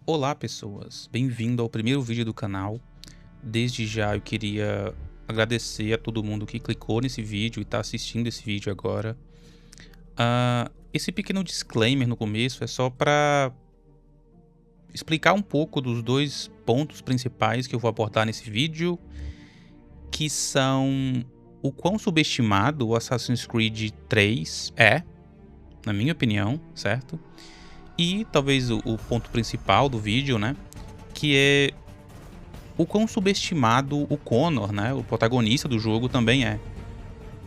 Olá pessoas, bem-vindo ao primeiro vídeo do canal. Desde já eu queria agradecer a todo mundo que clicou nesse vídeo e está assistindo esse vídeo agora. Esse pequeno disclaimer no começo é só para explicar um pouco dos dois pontos principais que eu vou abordar nesse vídeo, que são o quão subestimado o Assassin's Creed 3 é, na minha opinião, certo? E talvez o ponto principal do vídeo, né, que é o quão subestimado o Connor, né, o protagonista do jogo, também é.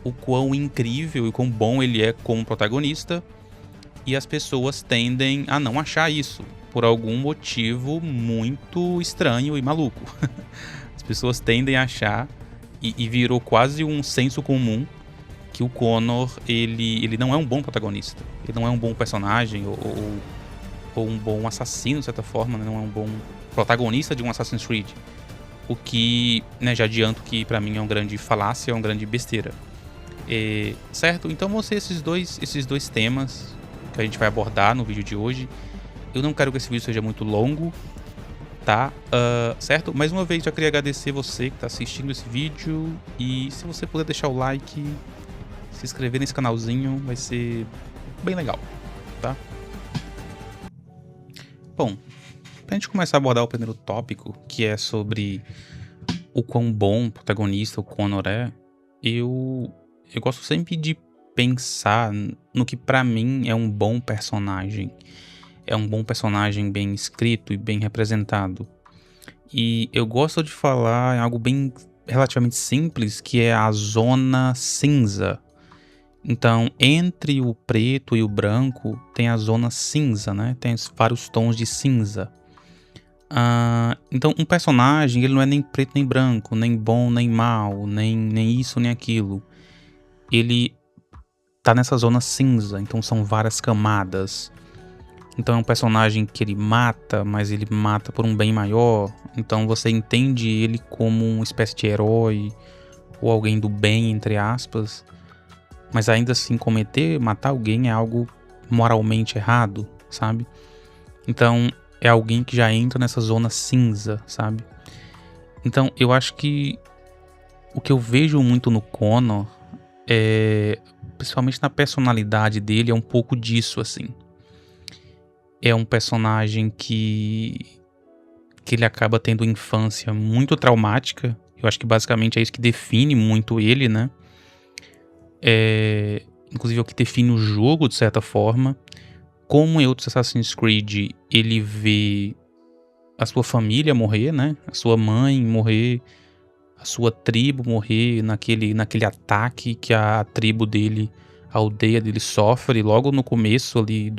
O quão incrível e quão bom ele é como protagonista, e as pessoas tendem a não achar isso, por algum motivo muito estranho e maluco. As pessoas tendem a achar, e virou quase um senso comum, que o Connor, ele não é um bom protagonista. Ele não é um bom personagem, ou um bom assassino, de certa forma, né? Não é um bom protagonista de um Assassin's Creed. O que, né, já adianto que pra mim é uma grande falácia, é uma grande besteira. Certo? Então vão ser esses dois temas que a gente vai abordar no vídeo de hoje. Eu não quero que esse vídeo seja muito longo, tá? Certo? Mais uma vez, já queria agradecer você que tá assistindo esse vídeo. E se você puder deixar o like, se inscrever nesse canalzinho, vai ser bem legal, tá? Bom, pra gente começar a abordar o primeiro tópico, que é sobre o quão bom protagonista o Connor é, eu gosto sempre de pensar no que pra mim é um bom personagem. É um bom personagem bem escrito e bem representado. E eu gosto de falar em algo bem relativamente simples, que é a zona cinza. Então, entre o preto e o branco, tem a zona cinza, né? Tem vários tons de cinza. Então, um personagem, ele não é nem preto nem branco, nem bom nem mal, nem isso nem aquilo. Ele tá nessa zona cinza, então são várias camadas. Então é um personagem que ele mata, mas ele mata por um bem maior. Então você entende ele como uma espécie de herói, ou alguém do bem, entre aspas. Mas ainda assim, matar alguém é algo moralmente errado, sabe? Então é alguém que já entra nessa zona cinza, sabe? Então eu acho que o que eu vejo muito no Connor principalmente na personalidade dele, é um pouco disso, assim. É um personagem que ele acaba tendo infância muito traumática. Eu acho que basicamente é isso que define muito ele, né? Inclusive é o que define o jogo, de certa forma. Como em outros Assassin's Creed, ele vê a sua família morrer, né? A sua mãe morrer, a sua tribo morrer naquele ataque que a tribo dele, a aldeia dele sofre logo no começo ali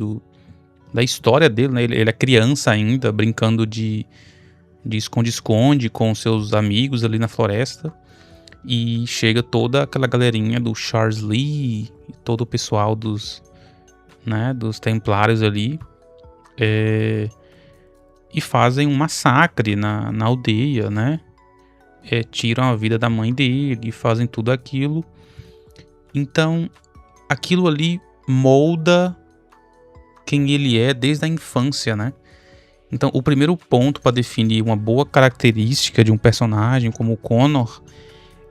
da história dele, né? Ele é criança ainda, brincando de esconde-esconde com seus amigos ali na floresta. E chega toda aquela galerinha do Charles Lee, todo o pessoal dos Templários ali, e fazem um massacre na aldeia, né? Tiram a vida da mãe dele, fazem tudo aquilo. Então, aquilo ali molda quem ele é desde a infância, né? Então, o primeiro ponto para definir uma boa característica de um personagem como o Connor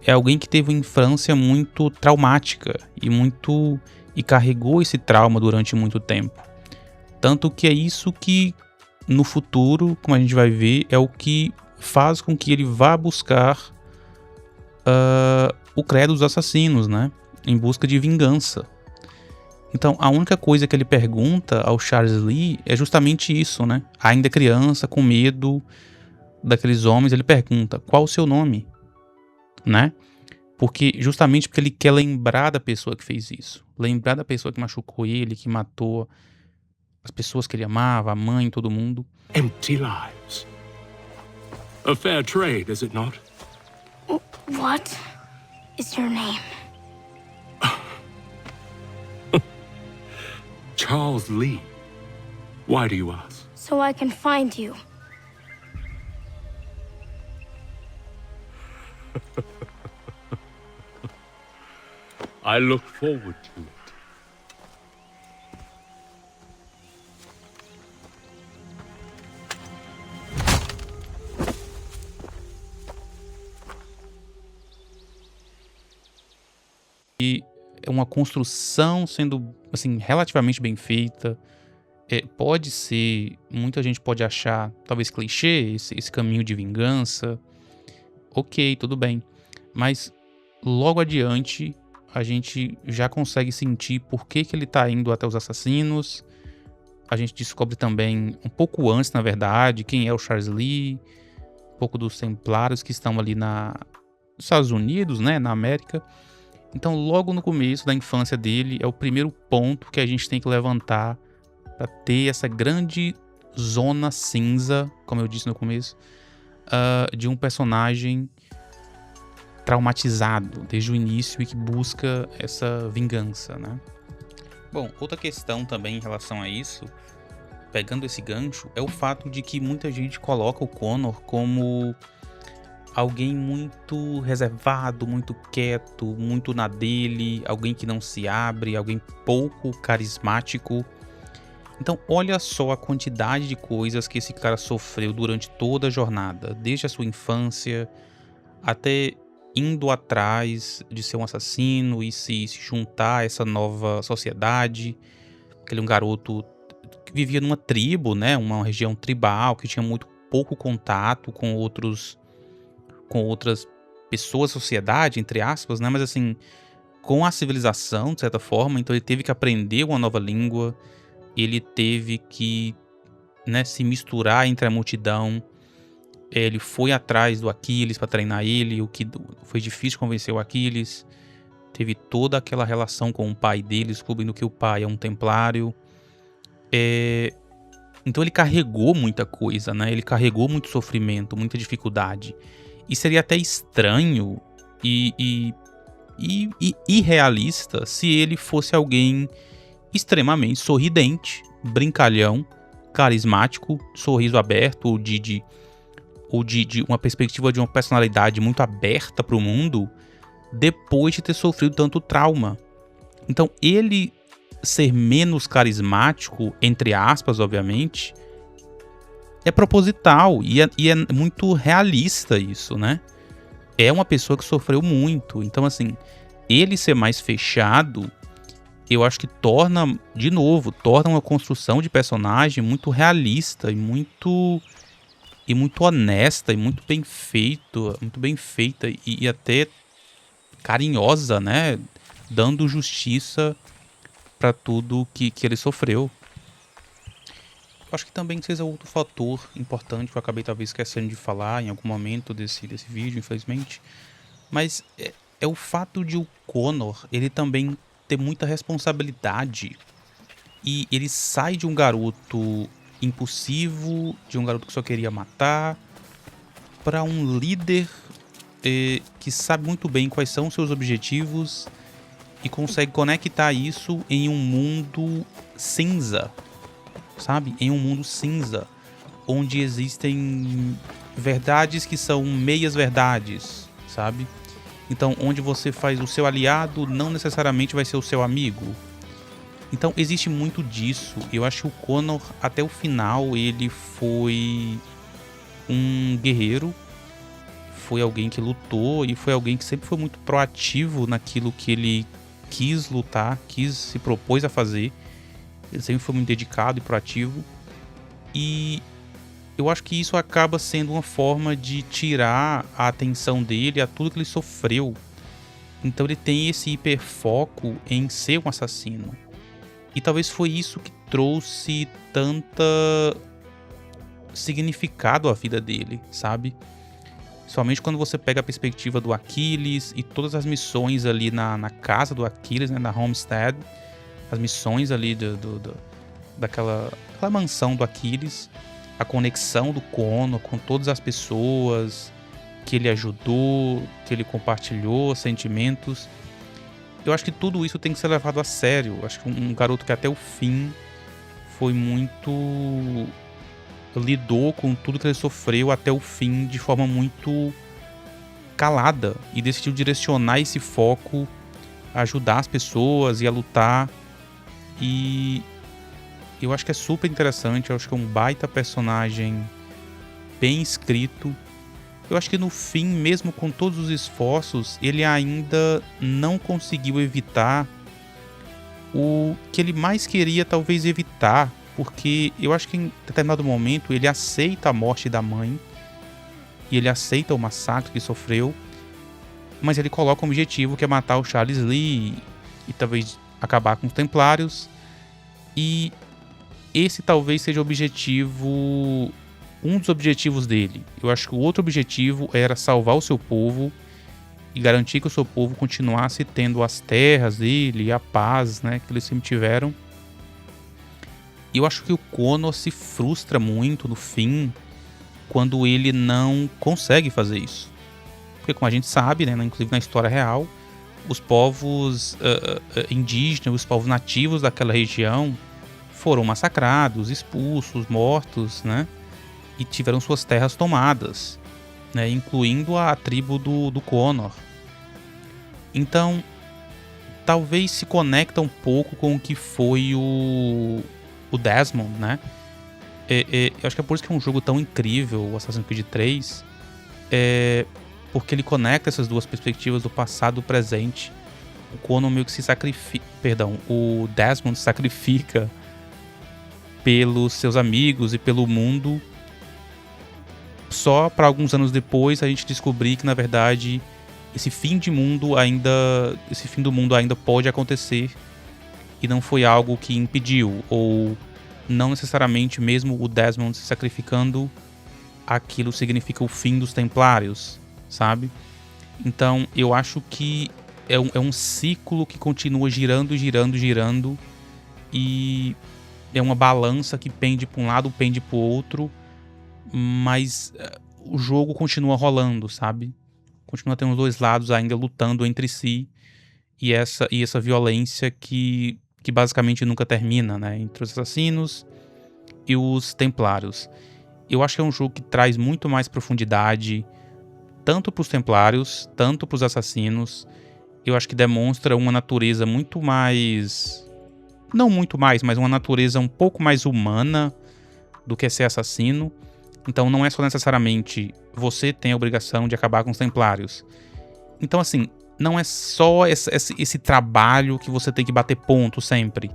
é alguém que teve uma infância muito traumática e carregou esse trauma durante muito tempo. Tanto que é isso que, no futuro, como a gente vai ver, é o que faz com que ele vá buscar o credo dos assassinos, né? Em busca de vingança. Então, a única coisa que ele pergunta ao Charles Lee é justamente isso, né? Ainda criança, com medo daqueles homens, ele pergunta: qual o seu nome? Né? Justamente porque ele quer lembrar da pessoa que fez isso. Lembrar da pessoa que machucou ele, que matou as pessoas que ele amava, a mãe, todo mundo. Empty lives. A fair trade, is it not? What is your name? Charles Lee. Why do you ask? So I can find you. I look forward to it. uma construção sendo, assim, relativamente bem feita. Pode ser, muita gente pode achar, talvez clichê, esse caminho de vingança. Ok, tudo bem. Mas logo adiante, a gente já consegue sentir por que ele tá indo até os assassinos. A gente descobre também, um pouco antes, na verdade, quem é o Charles Lee. Um pouco dos Templários que estão ali nos Estados Unidos, né, na América. Então, logo no começo da infância dele, é o primeiro ponto que a gente tem que levantar para ter essa grande zona cinza, como eu disse no começo, de um personagem traumatizado desde o início e que busca essa vingança, né? Bom, outra questão também em relação a isso, pegando esse gancho, é o fato de que muita gente coloca o Connor como alguém muito reservado, muito quieto, muito na dele, alguém que não se abre, alguém pouco carismático. Então, olha só a quantidade de coisas que esse cara sofreu durante toda a jornada, desde a sua infância até indo atrás de ser um assassino e se juntar a essa nova sociedade. Ele é um garoto que vivia numa tribo, né, uma região tribal, que tinha muito pouco contato com outras pessoas, sociedade, entre aspas, né, mas assim, com a civilização, de certa forma. Então ele teve que aprender uma nova língua, ele teve que, né, se misturar entre a multidão. Ele foi atrás do Aquiles para treinar ele, o que foi difícil convencer o Aquiles. Teve toda aquela relação com o pai dele, descobrindo que o pai é um templário. Então ele carregou muita coisa, né? Ele carregou muito sofrimento, muita dificuldade. E seria até estranho e irrealista se ele fosse alguém extremamente sorridente, brincalhão, carismático, sorriso aberto, ou de uma perspectiva de uma personalidade muito aberta para o mundo, depois de ter sofrido tanto trauma. Então ele ser menos carismático, entre aspas, obviamente, é proposital e é muito realista isso, né? É uma pessoa que sofreu muito. Então, assim, ele ser mais fechado, eu acho que torna uma construção de personagem muito realista e muito honesta e muito bem feita e até carinhosa, né? Dando justiça para tudo que ele sofreu. Acho que também seja outro fator importante que eu acabei talvez esquecendo de falar em algum momento desse vídeo, infelizmente. Mas é o fato de o Connor, ele também ter muita responsabilidade. E ele sai de um garoto impulsivo, de um garoto que só queria matar, para um líder que sabe muito bem quais são os seus objetivos e consegue conectar isso em um mundo cinza, sabe? Em um mundo cinza, onde existem verdades que são meias verdades, sabe? Então, onde você faz o seu aliado não necessariamente vai ser o seu amigo. Então, existe muito disso. Eu acho que o Connor, até o final, ele foi um guerreiro, foi alguém que lutou e foi alguém que sempre foi muito proativo naquilo que ele quis lutar, se propôs a fazer. Ele sempre foi muito dedicado e proativo. E eu acho que isso acaba sendo uma forma de tirar a atenção dele a tudo que ele sofreu. Então ele tem esse hiperfoco em ser um assassino. E talvez foi isso que trouxe tanta significado à vida dele, sabe? Somente quando você pega a perspectiva do Aquiles e todas as missões ali na casa do Aquiles, né, na Homestead, as missões ali daquela mansão do Aquiles, a conexão do Connor com todas as pessoas que ele ajudou, que ele compartilhou, sentimentos. Eu acho que tudo isso tem que ser levado a sério. Eu acho que um garoto que até o fim foi muito... lidou com tudo que ele sofreu até o fim de forma muito calada e decidiu direcionar esse foco a ajudar as pessoas e a lutar. E eu acho que é super interessante. Eu acho que é um baita personagem bem escrito. Eu acho que no fim, mesmo com todos os esforços, ele ainda não conseguiu evitar o que ele mais queria talvez evitar, porque eu acho que em determinado momento ele aceita a morte da mãe e ele aceita o massacre que sofreu, mas ele coloca um objetivo que é matar o Charles Lee e talvez acabar com os Templários, e esse talvez seja o objetivo, um dos objetivos dele. Eu acho que o outro objetivo era salvar o seu povo e garantir que o seu povo continuasse tendo as terras dele e a paz, né, que eles sempre tiveram. E eu acho que o Connor se frustra muito no fim quando ele não consegue fazer isso. Porque, como a gente sabe, né, inclusive na história real, os povos indígenas, os povos nativos daquela região foram massacrados, expulsos, mortos, né, e tiveram suas terras tomadas, né, incluindo a tribo do Connor. Então, talvez se conecta um pouco com o que foi o Desmond, né? Eu acho que é por isso que é um jogo tão incrível, o Assassin's Creed 3, porque ele conecta essas duas perspectivas do passado e do presente. O Connor meio que se sacrifica, o Desmond se sacrifica pelos seus amigos e pelo mundo, só para alguns anos depois a gente descobrir que, na verdade, esse fim do mundo ainda pode acontecer e não foi algo que impediu, ou não necessariamente mesmo o Desmond se sacrificando, aquilo significa o fim dos Templários, sabe? Então eu acho que é um ciclo que continua girando, e é uma balança que pende para um lado, pende para o outro, mas o jogo continua rolando, sabe? Continua tendo os dois lados ainda lutando entre si, e essa violência que basicamente nunca termina, né? Entre os assassinos e os Templários. Eu acho que é um jogo que traz muito mais profundidade, tanto para os Templários, tanto para os assassinos. Eu acho que demonstra uma natureza muito mais... Não muito mais, mas uma natureza um pouco mais humana do que ser assassino. Então não é só necessariamente você tem a obrigação de acabar com os Templários. Então, assim, não é só esse trabalho que você tem que bater ponto sempre.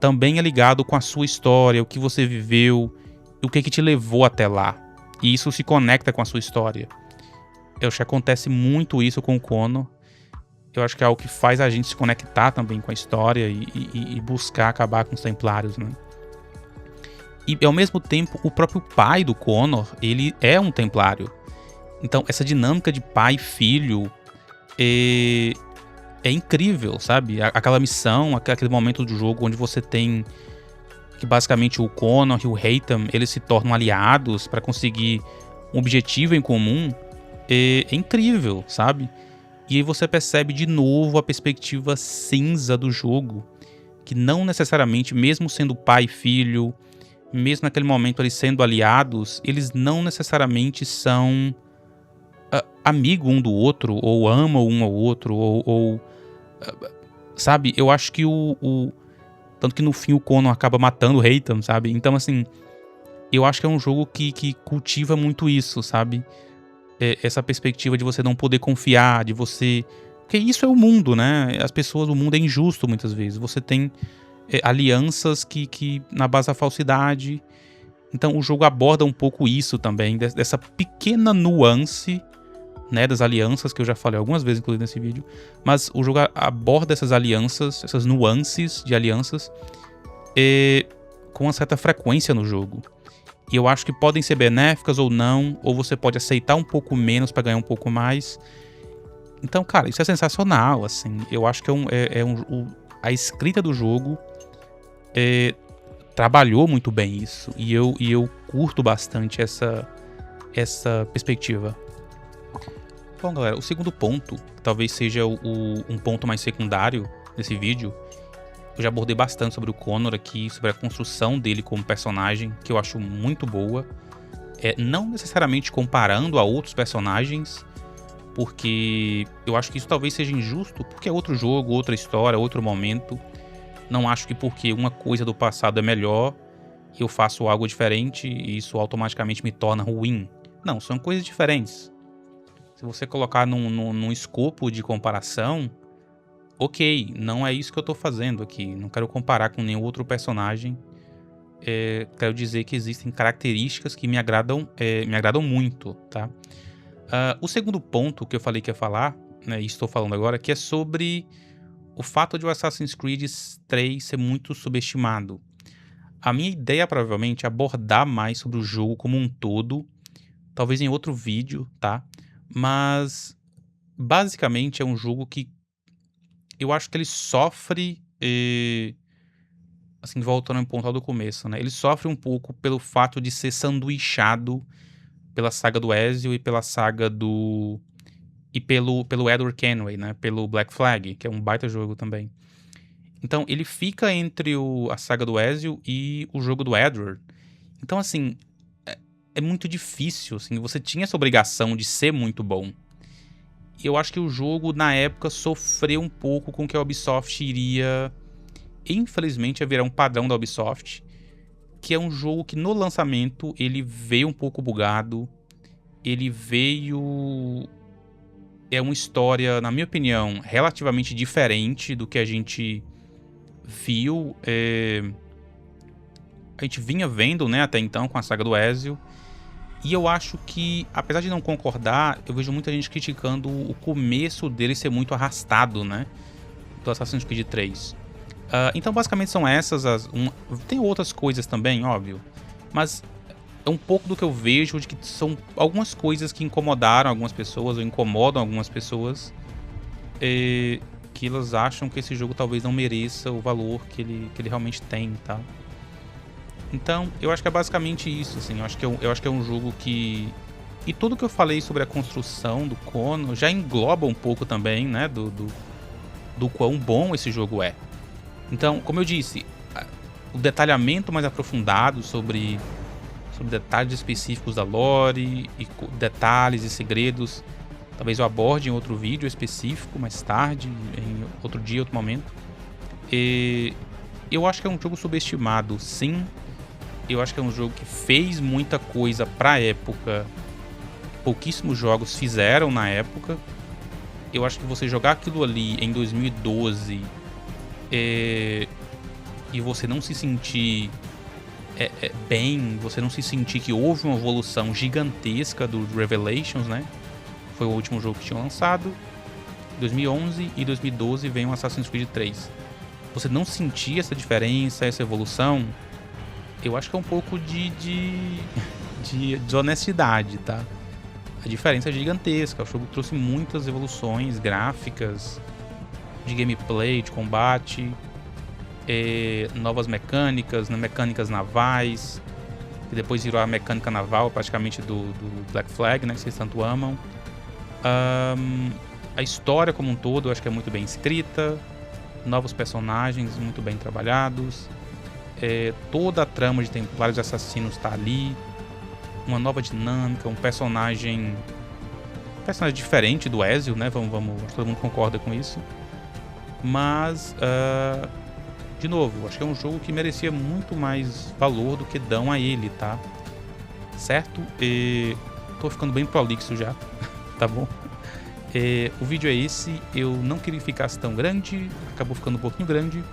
Também é ligado com a sua história, o que você viveu, o que te levou até lá. E isso se conecta com a sua história. Eu acho que acontece muito isso com o Connor. Eu acho que é algo que faz a gente se conectar também com a história e buscar acabar com os Templários, né? E, ao mesmo tempo, o próprio pai do Connor, ele é um Templário. Então, essa dinâmica de pai e filho é incrível, sabe? Aquela missão, aquele momento do jogo onde você tem que basicamente o Connor e o Haytham, eles se tornam aliados para conseguir um objetivo em comum, é incrível, sabe? E aí você percebe de novo a perspectiva cinza do jogo, que não necessariamente, mesmo sendo pai e filho, mesmo naquele momento eles sendo aliados, eles não necessariamente são amigo um do outro, ou amam um ao outro, sabe? Eu acho que tanto que no fim o Connor acaba matando o Haytham, sabe? Então, assim, eu acho que é um jogo que cultiva muito isso, sabe? Essa perspectiva de você não poder confiar, de você... Porque isso é o mundo, né? As pessoas, o mundo é injusto muitas vezes. Você tem alianças que na base da falsidade. Então o jogo aborda um pouco isso também, dessa pequena nuance, né, das alianças, que eu já falei algumas vezes, inclusive, nesse vídeo. Mas o jogo aborda essas alianças, essas nuances de alianças, com uma certa frequência no jogo. E eu acho que podem ser benéficas ou não, ou você pode aceitar um pouco menos para ganhar um pouco mais. Então, cara, isso é sensacional, assim. Eu acho que a escrita do jogo trabalhou muito bem isso. E eu curto bastante essa perspectiva. Bom, galera, o segundo ponto, que talvez seja um ponto mais secundário nesse vídeo, eu já abordei bastante sobre o Connor aqui, sobre a construção dele como personagem, que eu acho muito boa. Não necessariamente comparando a outros personagens, porque eu acho que isso talvez seja injusto, porque é outro jogo, outra história, outro momento. Não acho que porque uma coisa do passado é melhor, eu faço algo diferente e isso automaticamente me torna ruim. Não, são coisas diferentes. Se você colocar num escopo de comparação, ok, não é isso que eu tô fazendo aqui. Não quero comparar com nenhum outro personagem. Quero dizer que existem características que me agradam muito, tá? O segundo ponto que eu falei que ia falar, né, e estou falando agora, que é sobre o fato de o Assassin's Creed 3 ser muito subestimado. A minha ideia, provavelmente, é abordar mais sobre o jogo como um todo, talvez em outro vídeo, tá? Mas, basicamente, é um jogo que eu acho que ele sofre, assim, voltando ao ponto do começo, né? Ele sofre um pouco pelo fato de ser sanduichado pela saga do Ezio e pela saga do... e pelo Edward Kenway, né? Pelo Black Flag, que é um baita jogo também. Então, ele fica entre a saga do Ezio e o jogo do Edward. Então, assim, é muito difícil, assim, você tinha essa obrigação de ser muito bom. E eu acho que o jogo, na época, sofreu um pouco com que a Ubisoft iria, infelizmente, virar um padrão da Ubisoft, que é um jogo que, no lançamento, ele veio um pouco bugado, ele veio... É uma história, na minha opinião, relativamente diferente do que a gente viu, a gente vinha vendo, né, até então com a saga do Ezio. E eu acho que, apesar de não concordar, eu vejo muita gente criticando o começo dele ser muito arrastado, né, do Assassin's Creed 3. Então basicamente são essas tem outras coisas também, óbvio, mas é um pouco do que eu vejo, de que são algumas coisas que incomodaram algumas pessoas, ou incomodam algumas pessoas, que elas acham que esse jogo talvez não mereça o valor que ele realmente tem, tá? Então, eu acho que é basicamente isso, assim. Eu acho que é um jogo que... E tudo que eu falei sobre a construção do Chrono já engloba um pouco também, né, do quão bom esse jogo é. Então, como eu disse, o detalhamento mais aprofundado sobre detalhes específicos da lore, e detalhes e segredos, talvez eu aborde em outro vídeo específico, mais tarde, em outro dia, outro momento. E eu acho que é um jogo subestimado, sim. Eu acho que é um jogo que fez muita coisa pra época. Pouquíssimos jogos fizeram na época. Eu acho que você jogar aquilo ali em 2012 e você não se sentir bem, você não se sentir que houve uma evolução gigantesca do Revelations, né? Foi o último jogo que tinha lançado. 2011 e 2012 veio o Assassin's Creed 3. Você não sentir essa diferença, essa evolução, eu acho que é um pouco de desonestidade, tá? A diferença é gigantesca. O jogo trouxe muitas evoluções gráficas, de gameplay, de combate, novas mecânicas, né? Mecânicas navais, que depois virou a mecânica naval praticamente do Black Flag, né? Que vocês tanto amam. A história como um todo eu acho que é muito bem escrita, novos personagens muito bem trabalhados. Toda a trama de Templários e Assassinos está ali, uma nova dinâmica, um personagem diferente do Ezio, né? Vamos, acho que todo mundo concorda com isso. Mas, de novo, acho que é um jogo que merecia muito mais valor do que dão a ele, tá? Certo? Tô ficando bem prolixo já, tá bom? O vídeo é esse, eu não queria que ficasse tão grande, acabou ficando um pouquinho grande.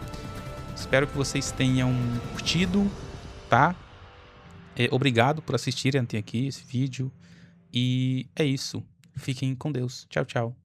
Espero que vocês tenham curtido, tá? Obrigado por assistirem até aqui esse vídeo. E é isso. Fiquem com Deus. Tchau, tchau.